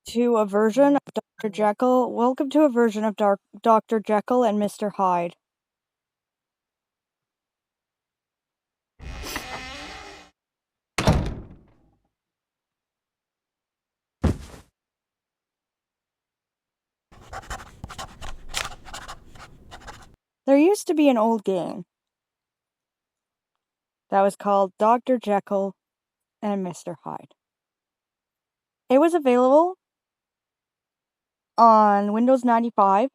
to a version of Dr. Jekyll. Welcome to a version of Dr. Jekyll and Mr. Hyde. There used to be an old game that was called Dr. Jekyll and Mr. Hyde. It was available on Windows 95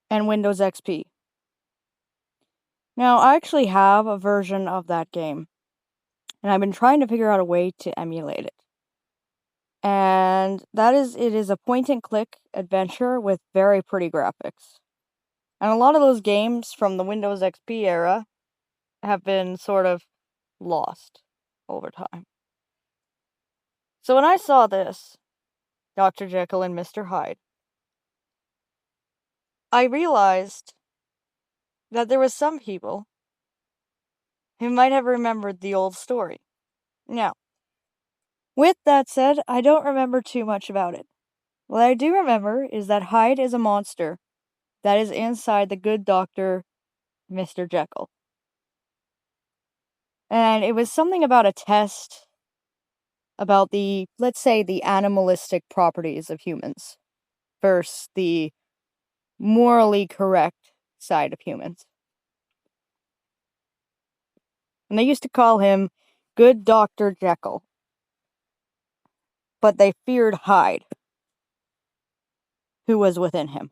and Windows XP. Now, I actually have a version of that game, and I've been trying to figure out a way to emulate it. And it is a point-and-click adventure with very pretty graphics. And a lot of those games from the Windows XP era have been sort of lost over time. So when I saw this, Dr. Jekyll and Mr. Hyde, I realized that there was some people who might have remembered the old story. Now, with that said, I don't remember too much about it. What I do remember is that Hyde is a monster that is inside the good doctor, Mr. Jekyll. And it was something about a test about let's say, the animalistic properties of humans versus the morally correct side of humans. And they used to call him Good Dr. Jekyll. But they feared Hyde, who was within him.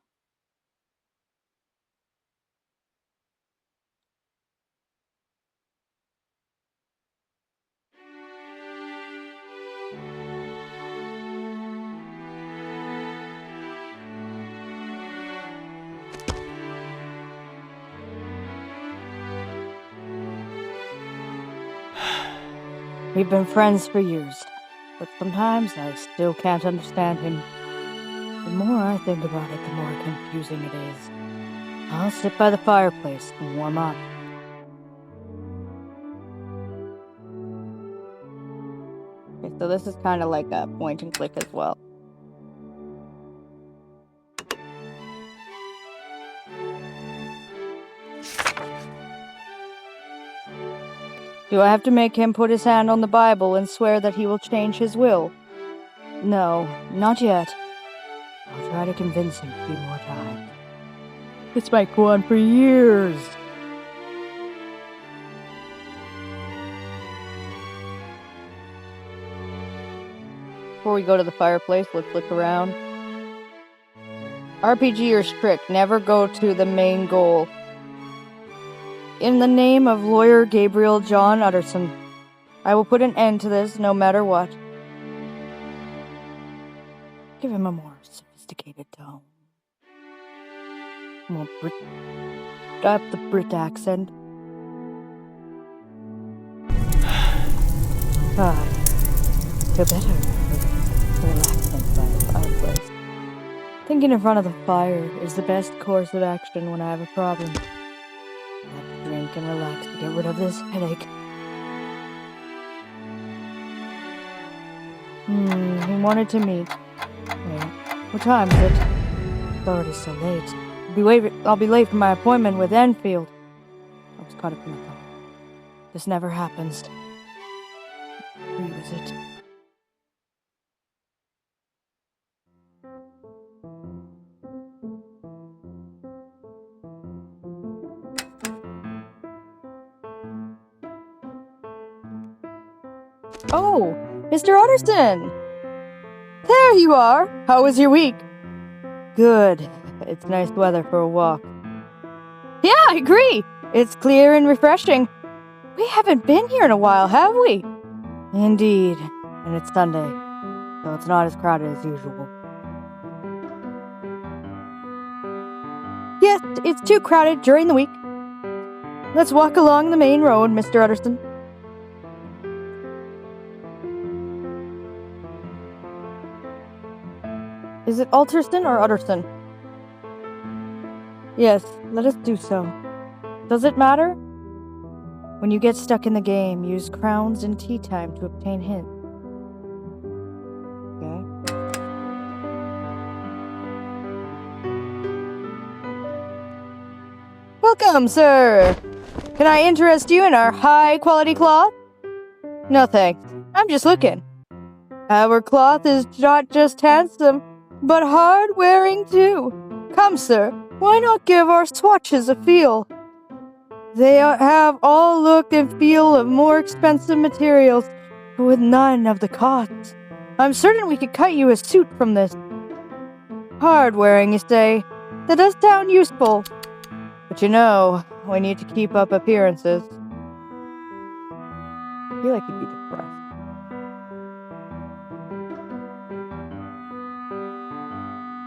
We've been friends for years, but sometimes I still can't understand him. The more I think about it, the more confusing it is. I'll sit by the fireplace and warm up. Okay, so this is kind of like a point and click as well. Do I have to make him put his hand on the Bible and swear that he will change his will? No, not yet. I'll try to convince him a few more times. This might go on for years. Before we go to the fireplace, let's look around. RPG or strict, never go to the main goal. In the name of lawyer Gabriel John Utterson, I will put an end to this no matter what. Give him a more sophisticated tone. More the Brit accent. Feel better. Relaxing by the fireplace. Thinking in front of the fire is the best course of action when I have a problem. I have to drink and relax to get rid of this headache. He wanted to meet. Wait, what time is it? It's already so late. I'll be late for my appointment with Enfield. I was caught up in my thought. This never happens. Who is it? Oh, Mr. Utterson! There you are! How was your week? Good. It's nice weather for a walk. Yeah, I agree! It's clear and refreshing. We haven't been here in a while, have we? Indeed. And it's Sunday, so it's not as crowded as usual. Yes, it's too crowded during the week. Let's walk along the main road, Mr. Utterson. Is it Utterson or Utterson? Yes, let us do so. Does it matter? When you get stuck in the game, use crowns and tea time to obtain hints. Welcome, sir! Can I interest you in our high-quality cloth? No thanks. I'm just looking. Our cloth is not just handsome, but hard-wearing too. Come, sir, why not give our swatches a feel? They have all look and feel of more expensive materials, but with none of the costs. I'm certain we could cut you a suit from this. Hard-wearing, you say? That does sound useful. But you know, we need to keep up appearances. I feel like he'd be depressed.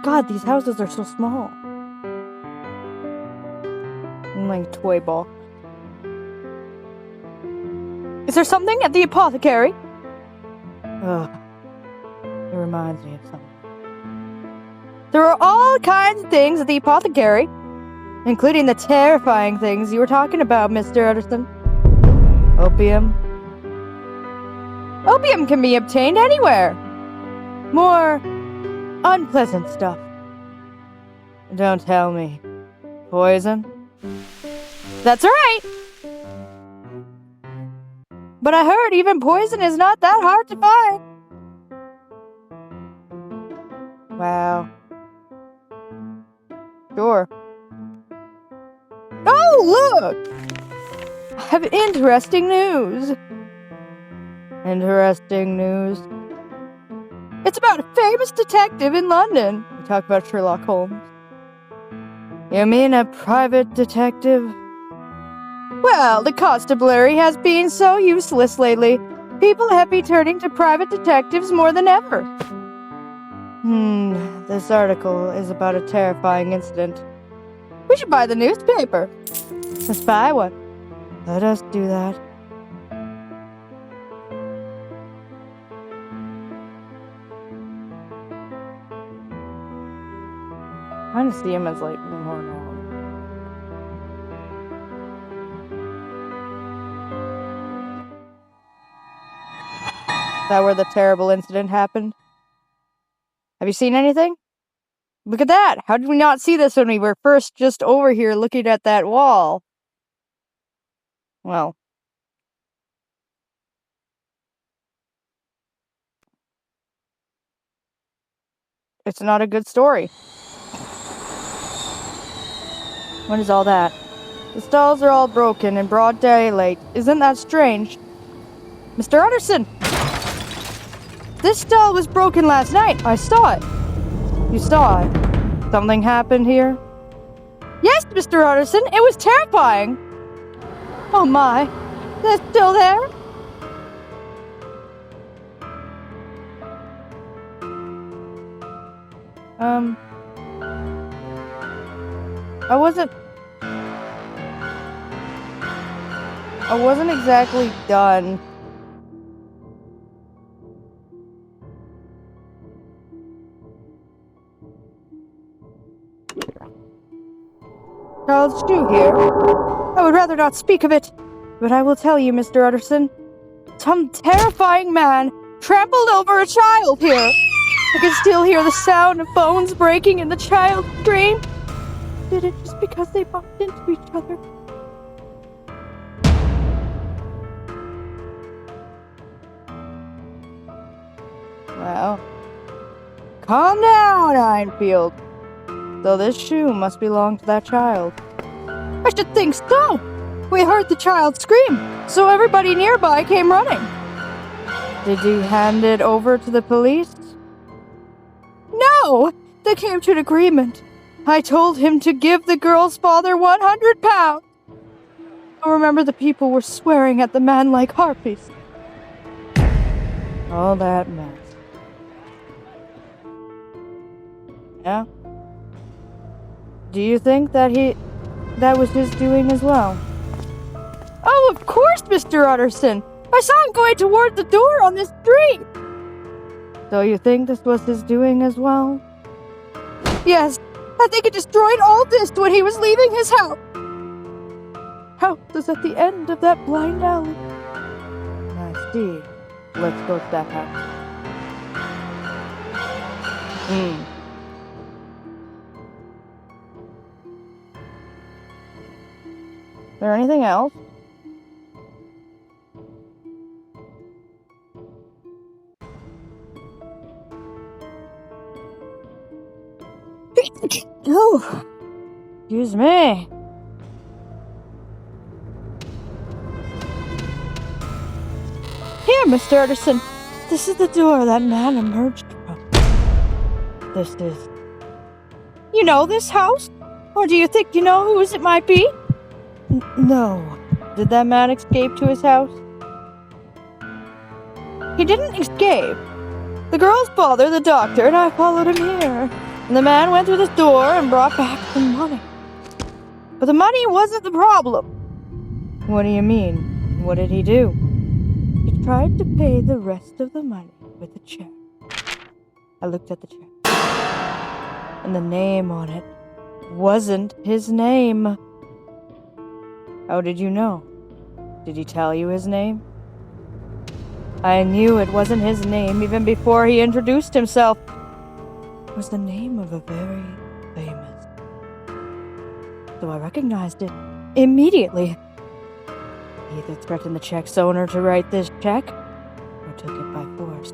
God, these houses are so small. I'm like toy ball. Is there something at the apothecary? Ugh. It reminds me of something. There are all kinds of things at the apothecary, including the terrifying things you were talking about, Mr. Utterson. Opium. Opium can be obtained anywhere. More unpleasant stuff. Don't tell me. Poison? That's right! But I heard even poison is not that hard to find. Wow. Sure. Oh, look! I have interesting news. Interesting news. It's about a famous detective in London. We talk about Sherlock Holmes. You mean a private detective? Well, the constabulary has been so useless lately. People have been turning to private detectives more than ever. This article is about a terrifying incident. We should buy the newspaper. Let's buy one. Let us do that. I kind of see him as like more normal. Is that where the terrible incident happened? Have you seen anything? Look at that! How did we not see this when we were first just over here looking at that wall? Well. It's not a good story. What is all that? The stalls are all broken in broad daylight. Isn't that strange? Mr. Utterson! This stall was broken last night. I saw it. You saw it. Something happened here? Yes, Mr. Utterson. It was terrifying. Oh my. They're still there? I wasn't exactly done. Charles Shoe here. I would rather not speak of it, but I will tell you, Mr. Utterson. Some terrifying man trampled over a child here. I can still hear the sound of bones breaking and the child scream. Did it just because they bumped into each other? Well, calm down, Einfield. So this shoe must belong to that child. I should think so. We heard the child scream, so everybody nearby came running. Did you hand it over to the police? No! They came to an agreement. I told him to give the girl's father 100 pounds. I remember the people were swearing at the man like harpies. All that mess. Yeah? Do you think that was his doing as well? Oh, of course, Mr. Utterson! I saw him going toward the door on this street! So you think this was his doing as well? Yes, I think he destroyed all this when he was leaving his house. House is at the end of that blind alley. I see. Let's go to that house. there anything else? Oh, excuse me. Here, Mr. Anderson. This is the door that man emerged from. This is... You know this house? Or do you think you know whose it might be? No. Did that man escape to his house? He didn't escape. The girl's father, the doctor, and I followed him here. And the man went through this door and brought back the money. But the money wasn't the problem. What do you mean? What did he do? He tried to pay the rest of the money with a check. I looked at the check. And the name on it wasn't his name. How did you know? Did he tell you his name? I knew it wasn't his name even before he introduced himself. It was the name of a very famous. So I recognized it immediately. He either threatened the check's owner to write this check, or took it by force.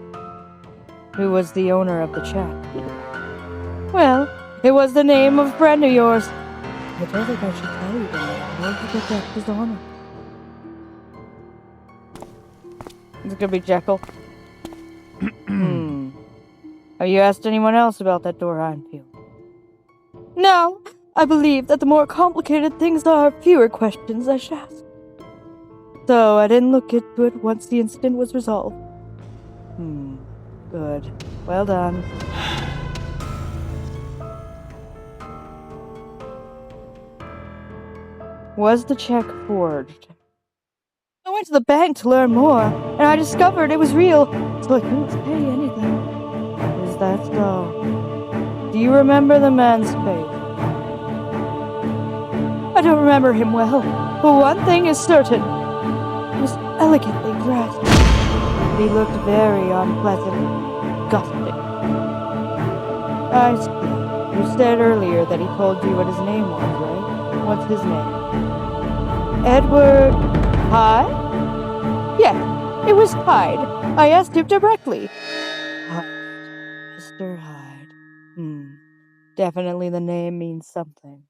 Who was the owner of the check? Well, it was the name of a friend of yours. I don't think I should tell you the name, or you get his honor. It's gonna be Jekyll. Have you asked anyone else about that door, Enfield? No, I believe that the more complicated things are, fewer questions I should ask. So I didn't look into it once the incident was resolved. Good. Well done. Was the check forged? I went to the bank to learn more, and I discovered it was real, so I couldn't pay anything. Is that so? Do you remember the man's face? I don't remember him well, but one thing is certain. He was elegantly dressed, but he looked very unpleasant, gothic. I see. You said earlier that he told you what his name was, right? What's his name? Edward Hyde? Yeah, it was Hyde. I asked him directly. Hyde. Mr. Hyde. Definitely the name means something.